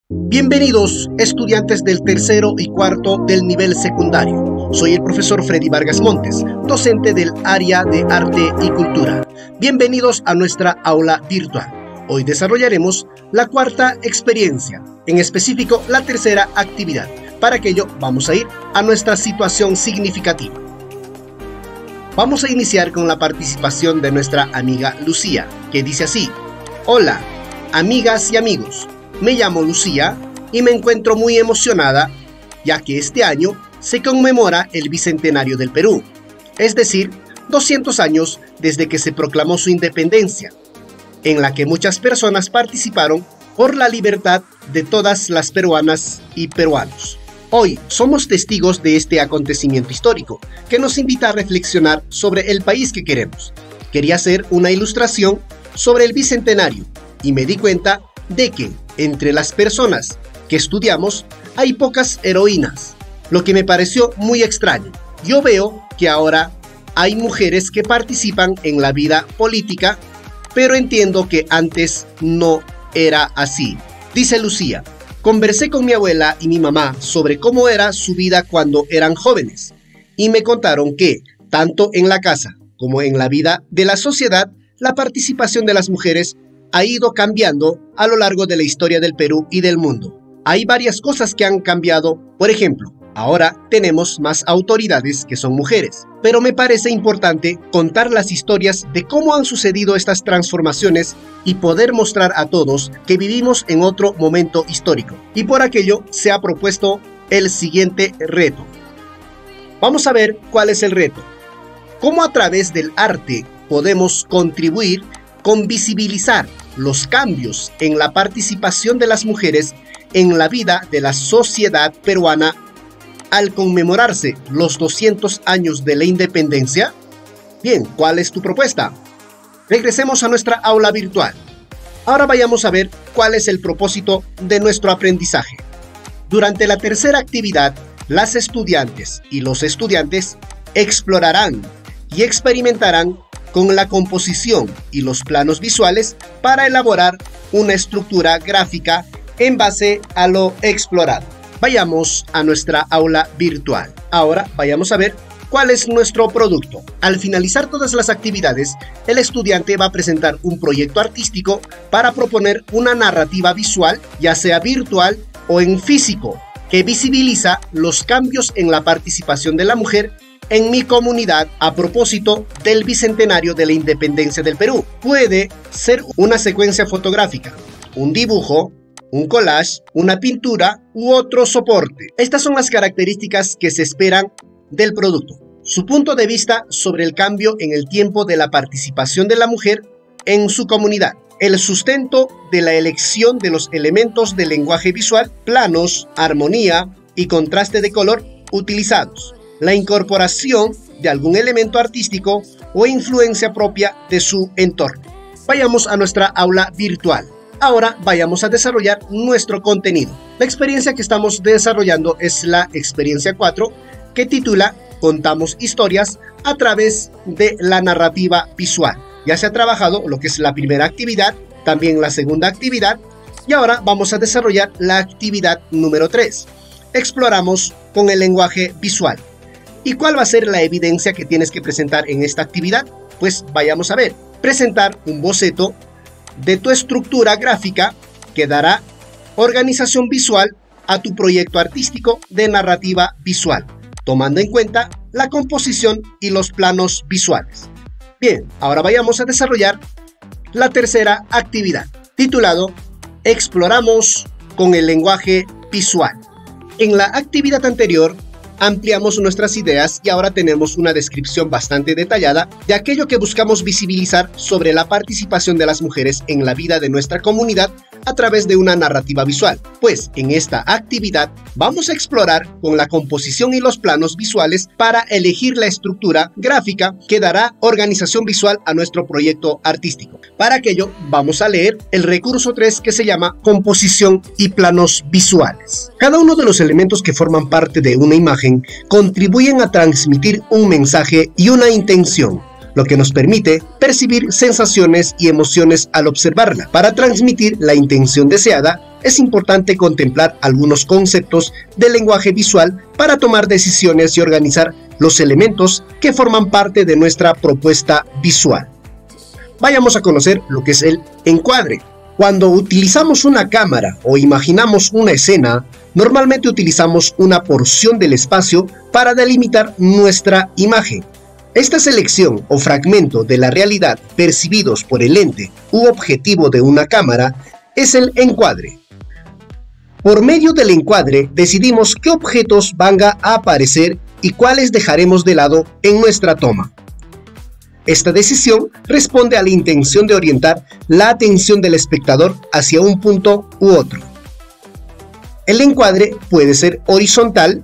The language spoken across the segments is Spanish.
Bienvenidos, estudiantes del tercero y cuarto del nivel secundario. Soy el profesor Freddy Vargas Montes, docente del área de Arte y Cultura. Bienvenidos a nuestra aula virtual. Hoy desarrollaremos la cuarta experiencia, en específico la tercera actividad. Para ello vamos a ir a nuestra situación significativa. Vamos a iniciar con la participación de nuestra amiga Lucía, que dice así: Hola, amigas y amigos. Me llamo Lucía y me encuentro muy emocionada ya que este año se conmemora el Bicentenario del Perú, es decir, 200 años desde que se proclamó su independencia, en la que muchas personas participaron por la libertad de todas las peruanas y peruanos. Hoy somos testigos de este acontecimiento histórico que nos invita a reflexionar sobre el país que queremos. Quería hacer una ilustración sobre el Bicentenario y me di cuenta de que entre las personas que estudiamos hay pocas heroínas, lo que me pareció muy extraño. Yo veo que ahora hay mujeres que participan en la vida política, pero entiendo que antes no era así. Dice Lucía: conversé con mi abuela y mi mamá sobre cómo era su vida cuando eran jóvenes y me contaron que, tanto en la casa como en la vida de la sociedad, la participación de las mujeres ha ido cambiando a lo largo de la historia del Perú y del mundo. Hay varias cosas que han cambiado. Por ejemplo, ahora tenemos más autoridades que son mujeres, pero me parece importante contar las historias de cómo han sucedido estas transformaciones y poder mostrar a todos que vivimos en otro momento histórico. Y por aquello se ha propuesto el siguiente reto. Vamos a ver cuál es el reto. ¿Cómo a través del arte podemos contribuir con visibilizar los cambios en la participación de las mujeres en la vida de la sociedad peruana al conmemorarse los 200 años de la independencia? Bien, ¿cuál es tu propuesta? Regresemos a nuestra aula virtual. Ahora vayamos a ver cuál es el propósito de nuestro aprendizaje. Durante la tercera actividad, las estudiantes y los estudiantes explorarán y experimentarán con la composición y los planos visuales para elaborar una estructura gráfica en base a lo explorado. Vayamos a nuestra aula virtual. Ahora vayamos a ver cuál es nuestro producto. Al finalizar todas las actividades, el estudiante va a presentar un proyecto artístico para proponer una narrativa visual, ya sea virtual o en físico, que visibiliza los cambios en la participación de la mujer en mi comunidad a propósito del Bicentenario de la Independencia del Perú. Puede ser una secuencia fotográfica, un dibujo, un collage, una pintura u otro soporte. Estas son las características que se esperan del producto. Su punto de vista sobre el cambio en el tiempo de la participación de la mujer en su comunidad. El sustento de la elección de los elementos del lenguaje visual, planos, armonía y contraste de color utilizados. La incorporación de algún elemento artístico o influencia propia de su entorno. Vayamos a nuestra aula virtual. Ahora vayamos a desarrollar nuestro contenido. La experiencia que estamos desarrollando es la experiencia 4, que titula Contamos historias a través de la narrativa visual. Ya se ha trabajado lo que es la primera actividad, también la segunda actividad, y ahora vamos a desarrollar la actividad número 3. Exploramos con el lenguaje visual. ¿Y cuál va a ser la evidencia que tienes que presentar en esta actividad? Pues vayamos a ver. Presentar un boceto de tu estructura gráfica que dará organización visual a tu proyecto artístico de narrativa visual, tomando en cuenta la composición y los planos visuales. Bien, ahora vayamos a desarrollar la tercera actividad, titulado Exploramos con el lenguaje visual. En la actividad anterior, ampliamos nuestras ideas y ahora tenemos una descripción bastante detallada de aquello que buscamos visibilizar sobre la participación de las mujeres en la vida de nuestra comunidad a través de una narrativa visual. Pues en esta actividad vamos a explorar con la composición y los planos visuales para elegir la estructura gráfica que dará organización visual a nuestro proyecto artístico. Para aquello vamos a leer el recurso 3 que se llama composición y planos visuales. Cada uno de los elementos que forman parte de una imagen contribuyen a transmitir un mensaje y una intención, lo que nos permite percibir sensaciones y emociones al observarla. Para transmitir la intención deseada, es importante contemplar algunos conceptos del lenguaje visual para tomar decisiones y organizar los elementos que forman parte de nuestra propuesta visual. Vayamos a conocer lo que es el encuadre. Cuando utilizamos una cámara o imaginamos una escena, normalmente utilizamos una porción del espacio para delimitar nuestra imagen. Esta selección o fragmento de la realidad percibidos por el lente u objetivo de una cámara es el encuadre. Por medio del encuadre decidimos qué objetos van a aparecer y cuáles dejaremos de lado en nuestra toma. Esta decisión responde a la intención de orientar la atención del espectador hacia un punto u otro. El encuadre puede ser horizontal,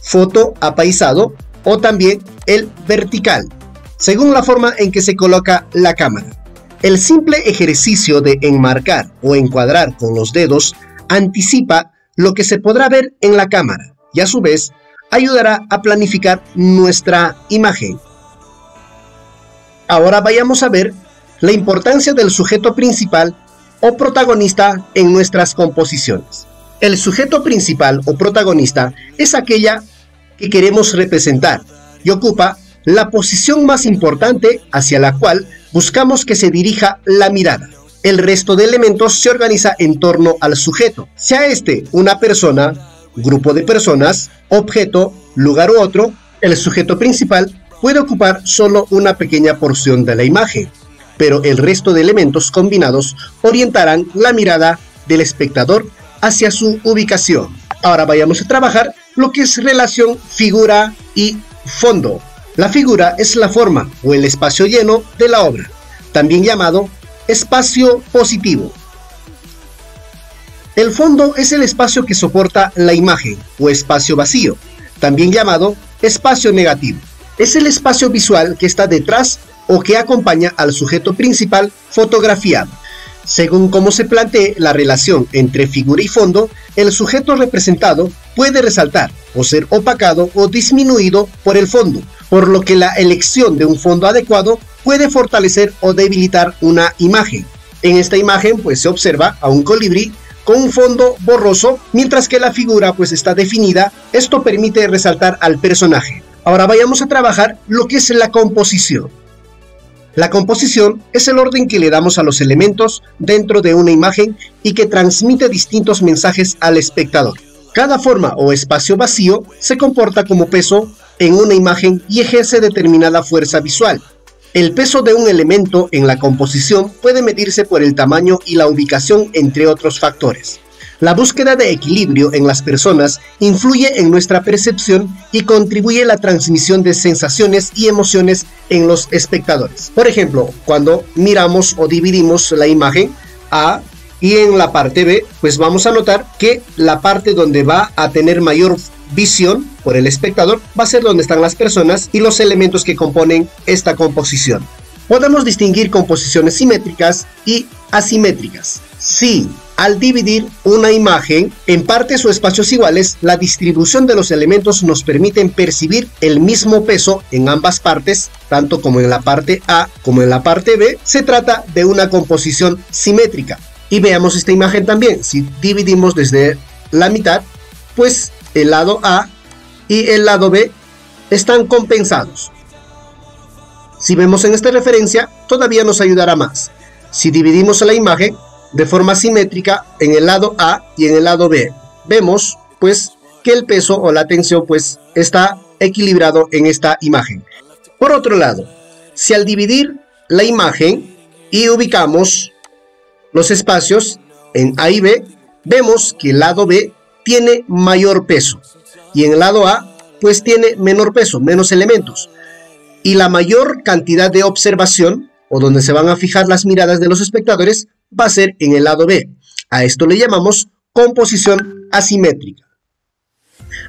foto apaisado o también el vertical, según la forma en que se coloca la cámara. El simple ejercicio de enmarcar o encuadrar con los dedos anticipa lo que se podrá ver en la cámara y a su vez ayudará a planificar nuestra imagen. Ahora vayamos a ver la importancia del sujeto principal o protagonista en nuestras composiciones. El sujeto principal o protagonista es aquella que queremos representar y ocupa la posición más importante hacia la cual buscamos que se dirija la mirada. El resto de elementos se organiza en torno al sujeto, sea este una persona, grupo de personas, objeto, lugar u otro. El sujeto principal puede ocupar solo una pequeña porción de la imagen, pero el resto de elementos combinados orientarán la mirada del espectador hacia su ubicación. Ahora vayamos a trabajar lo que es relación figura y fondo. La figura es la forma o el espacio lleno de la obra, también llamado espacio positivo. El fondo es el espacio que soporta la imagen o espacio vacío, también llamado espacio negativo. Es el espacio visual que está detrás o que acompaña al sujeto principal fotografiado. Según cómo se plantee la relación entre figura y fondo, el sujeto representado puede resaltar o ser opacado o disminuido por el fondo, por lo que la elección de un fondo adecuado puede fortalecer o debilitar una imagen. En esta imagen pues se observa a un colibrí con un fondo borroso, mientras que la figura pues está definida. Esto permite resaltar al personaje. Ahora vayamos a trabajar lo que es la composición. La composición es el orden que le damos a los elementos dentro de una imagen y que transmite distintos mensajes al espectador. Cada forma o espacio vacío se comporta como peso en una imagen y ejerce determinada fuerza visual. El peso de un elemento en la composición puede medirse por el tamaño y la ubicación, entre otros factores. La búsqueda de equilibrio en las personas influye en nuestra percepción y contribuye a la transmisión de sensaciones y emociones en los espectadores. Por ejemplo, cuando miramos o dividimos la imagen A y en la parte B, pues vamos a notar que la parte donde va a tener mayor visión por el espectador va a ser donde están las personas y los elementos que componen esta composición. Podemos distinguir composiciones simétricas y asimétricas. Sí, al dividir una imagen en partes o espacios iguales, la distribución de los elementos nos permite percibir el mismo peso en ambas partes, tanto como en la parte A como en la parte B. Se trata de una composición simétrica. Y veamos esta imagen también. Si dividimos desde la mitad, pues el lado A y el lado B están compensados. Si vemos en esta referencia, todavía nos ayudará más. Si dividimos la imagen de forma simétrica en el lado A y en el lado B, vemos pues que el peso o la tensión pues está equilibrado en esta imagen. Por otro lado, si al dividir la imagen y ubicamos los espacios en A y B, vemos que el lado B tiene mayor peso y en el lado A pues tiene menor peso, menos elementos, y la mayor cantidad de observación o donde se van a fijar las miradas de los espectadores va a ser en el lado B. A esto le llamamos composición asimétrica.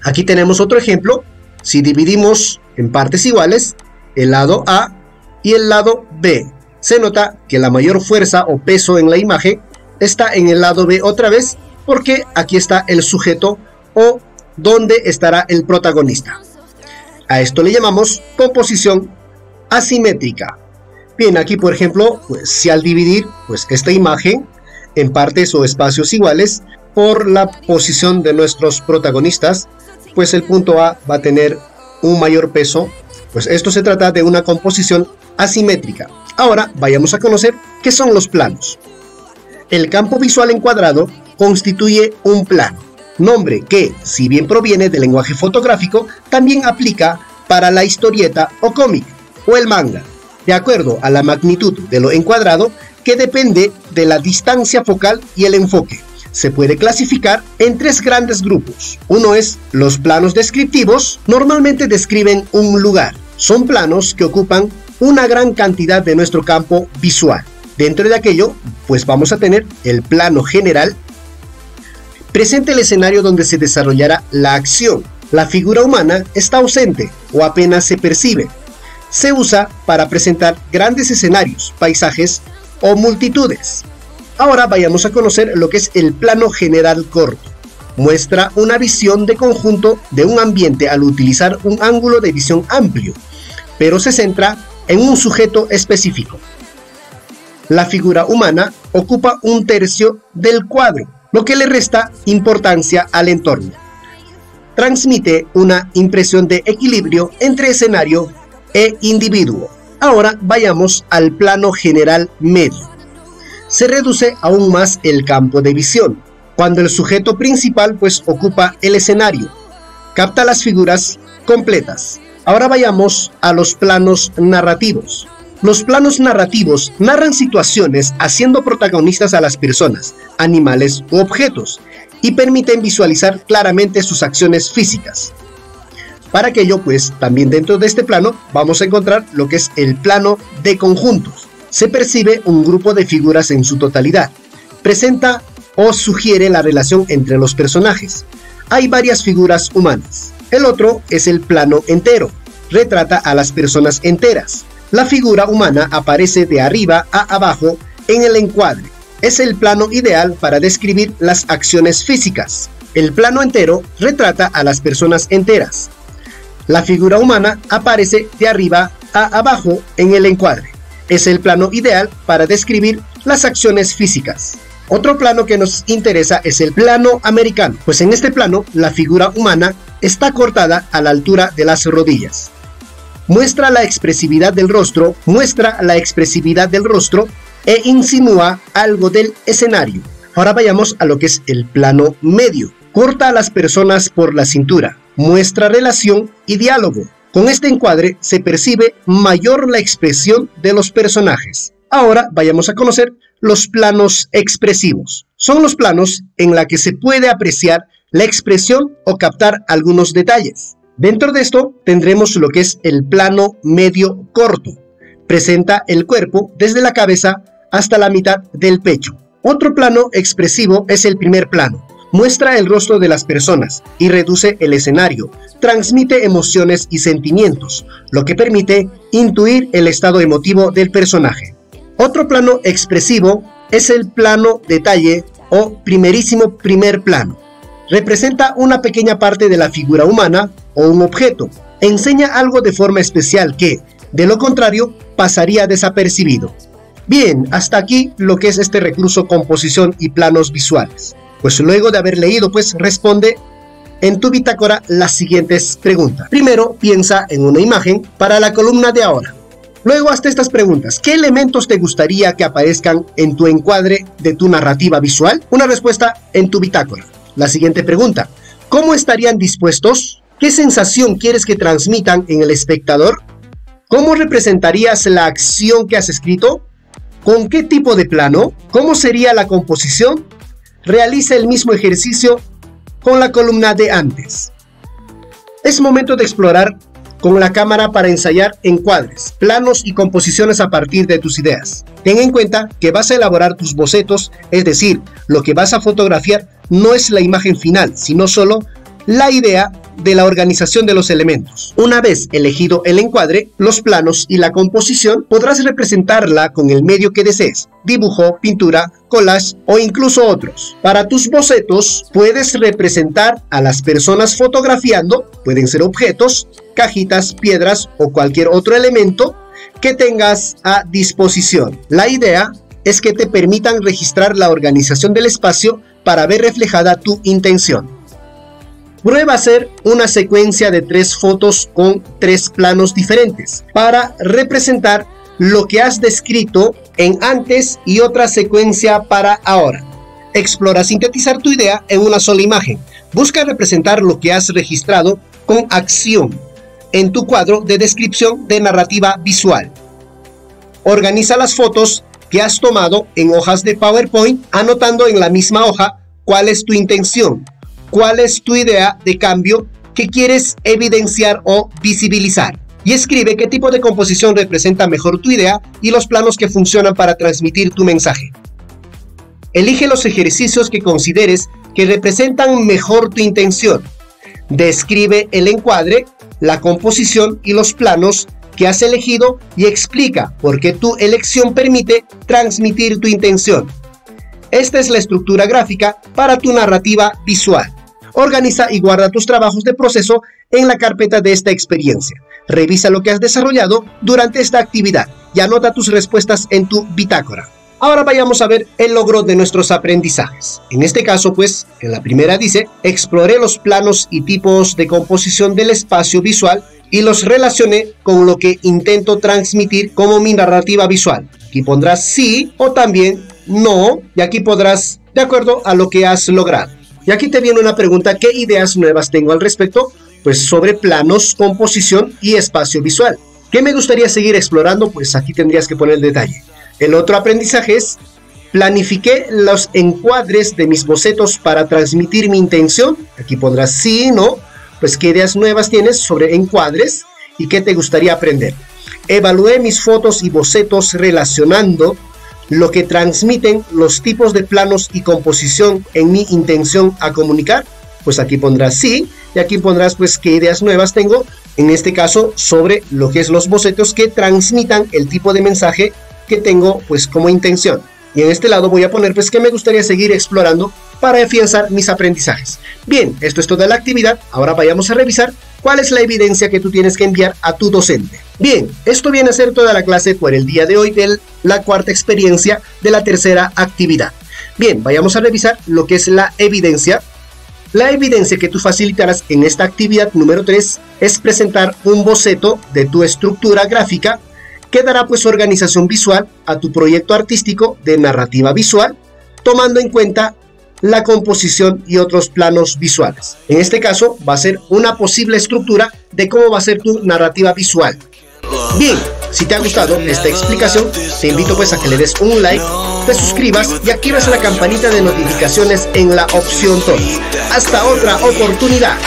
Aquí tenemos otro ejemplo. Si dividimos en partes iguales el lado A y el lado B, se nota que la mayor fuerza o peso en la imagen está en el lado B otra vez, porque aquí está el sujeto o donde estará el protagonista. A esto le llamamos composición asimétrica. Bien, aquí por ejemplo, pues si al dividir pues esta imagen en partes o espacios iguales por la posición de nuestros protagonistas, pues el punto A va a tener un mayor peso. Pues esto se trata de una composición asimétrica. Ahora vayamos a conocer qué son los planos. El campo visual encuadrado constituye un plano, nombre que, si bien proviene del lenguaje fotográfico, también aplica para la historieta o cómic o el manga, de acuerdo a la magnitud de lo encuadrado, que depende de la distancia focal y el enfoque. Se puede clasificar en tres grandes grupos. Uno es los planos descriptivos, normalmente describen un lugar. Son planos que ocupan una gran cantidad de nuestro campo visual. Dentro de aquello, pues vamos a tener el plano general. Presenta el escenario donde se desarrollará la acción. La figura humana está ausente o apenas se percibe. Se usa para presentar grandes escenarios, paisajes o multitudes. Ahora vayamos a conocer lo que es el plano general corto. Muestra una visión de conjunto de un ambiente al utilizar un ángulo de visión amplio, pero se centra en un sujeto específico. La figura humana ocupa un tercio del cuadro, lo que le resta importancia al entorno. Transmite una impresión de equilibrio entre escenario e individuo. Ahora vayamos al plano general medio. Se reduce aún más el campo de visión, cuando el sujeto principal pues ocupa el escenario, capta las figuras completas. Ahora vayamos a los planos narrativos. Los planos narrativos narran situaciones haciendo protagonistas a las personas, animales u objetos y permiten visualizar claramente sus acciones físicas. Para aquello, pues, también dentro de este plano vamos a encontrar lo que es el plano de conjuntos. Se percibe un grupo de figuras en su totalidad. Presenta o sugiere la relación entre los personajes. Hay varias figuras humanas. El otro es el plano entero. Retrata a las personas enteras. La figura humana aparece de arriba a abajo en el encuadre. Es el plano ideal para describir las acciones físicas. El plano entero retrata a las personas enteras. La figura humana aparece de arriba a abajo en el encuadre. Es el plano ideal para describir las acciones físicas. Otro plano que nos interesa es el plano americano, pues en este plano la figura humana está cortada a la altura de las rodillas. Muestra la expresividad del rostro e insinúa algo del escenario. Ahora vayamos a lo que es el plano medio. Corta a las personas por la cintura. Muestra relación y diálogo. Con este encuadre se percibe mayor la expresión de los personajes. Ahora vayamos a conocer los planos expresivos. Son los planos en los que se puede apreciar la expresión o captar algunos detalles. Dentro de esto tendremos lo que es el plano medio corto. Presenta el cuerpo desde la cabeza hasta la mitad del pecho. Otro plano expresivo es el primer plano. Muestra el rostro de las personas y reduce el escenario. Transmite emociones y sentimientos, lo que permite intuir el estado emotivo del personaje. Otro plano expresivo es el plano detalle o primerísimo primer plano. Representa una pequeña parte de la figura humana o un objeto. Enseña algo de forma especial que, de lo contrario, pasaría desapercibido. Bien, hasta aquí lo que es este recurso composición y planos visuales. Pues luego de haber leído, pues responde en tu bitácora las siguientes preguntas. Primero, piensa en una imagen para la columna de ahora. Luego, hazte estas preguntas. ¿Qué elementos te gustaría que aparezcan en tu encuadre de tu narrativa visual? Una respuesta en tu bitácora. La siguiente pregunta. ¿Cómo estarían dispuestos? ¿Qué sensación quieres que transmitan en el espectador? ¿Cómo representarías la acción que has escrito? ¿Con qué tipo de plano? ¿Cómo sería la composición? Realiza el mismo ejercicio con la columna de antes. Es momento de explorar con la cámara para ensayar encuadres, planos y composiciones a partir de tus ideas. Ten en cuenta que vas a elaborar tus bocetos, es decir, lo que vas a fotografiar no es la imagen final, sino solo la idea de la organización de los elementos. Una vez elegido el encuadre, los planos y la composición, podrás representarla con el medio que desees: dibujo, pintura, collage o incluso otros. Para tus bocetos puedes representar a las personas fotografiando, pueden ser objetos, cajitas, piedras o cualquier otro elemento que tengas a disposición. La idea es que te permitan registrar la organización del espacio para ver reflejada tu intención. Prueba hacer una secuencia de 3 fotos con 3 planos diferentes para representar lo que has descrito en antes y otra secuencia para ahora. Explora sintetizar tu idea en una sola imagen. Busca representar lo que has registrado con acción en tu cuadro de descripción de narrativa visual. Organiza las fotos que has tomado en hojas de PowerPoint, anotando en la misma hoja cuál es tu intención, cuál es tu idea de cambio que quieres evidenciar o visibilizar. Y escribe qué tipo de composición representa mejor tu idea y los planos que funcionan para transmitir tu mensaje. Elige los ejercicios que consideres que representan mejor tu intención. Describe el encuadre, la composición y los planos que has elegido y explica por qué tu elección permite transmitir tu intención. Esta es la estructura gráfica para tu narrativa visual. Organiza y guarda tus trabajos de proceso en la carpeta de esta experiencia. Revisa lo que has desarrollado durante esta actividad y anota tus respuestas en tu bitácora. Ahora vayamos a ver el logro de nuestros aprendizajes. En este caso, pues, en la primera dice: exploré los planos y tipos de composición del espacio visual y los relacioné con lo que intento transmitir como mi narrativa visual. Aquí pondrás sí o también no, y aquí podrás de acuerdo a lo que has logrado. Y aquí te viene una pregunta: ¿qué ideas nuevas tengo al respecto? Pues sobre planos, composición y espacio visual. ¿Qué me gustaría seguir explorando? Pues aquí tendrías que poner el detalle. El otro aprendizaje es: planifiqué los encuadres de mis bocetos para transmitir mi intención. Aquí pondrás sí, no. Pues qué ideas nuevas tienes sobre encuadres y qué te gustaría aprender. Evalué mis fotos y bocetos relacionando lo que transmiten los tipos de planos y composición en mi intención a comunicar. Pues aquí pondrás sí, y aquí pondrás pues qué ideas nuevas tengo, en este caso sobre lo que es los bocetos que transmitan el tipo de mensaje que tengo pues como intención. Y en este lado voy a poner pues que me gustaría seguir explorando para afianzar mis aprendizajes. Bien, esto es toda la actividad. Ahora vayamos a revisar cuál es la evidencia que tú tienes que enviar a tu docente. Bien, esto viene a ser toda la clase por el día de hoy de la cuarta experiencia de la tercera actividad. Bien, vayamos a revisar lo que es la evidencia. La evidencia que tú facilitarás en esta actividad número 3 es presentar un boceto de tu estructura gráfica que dará pues organización visual a tu proyecto artístico de narrativa visual, tomando en cuenta la composición y otros planos visuales. En este caso va a ser una posible estructura de cómo va a ser tu narrativa visual. Bien, si te ha gustado esta explicación, te invito pues a que le des un like, te suscribas y actives la campanita de notificaciones en la opción todos. Hasta otra oportunidad.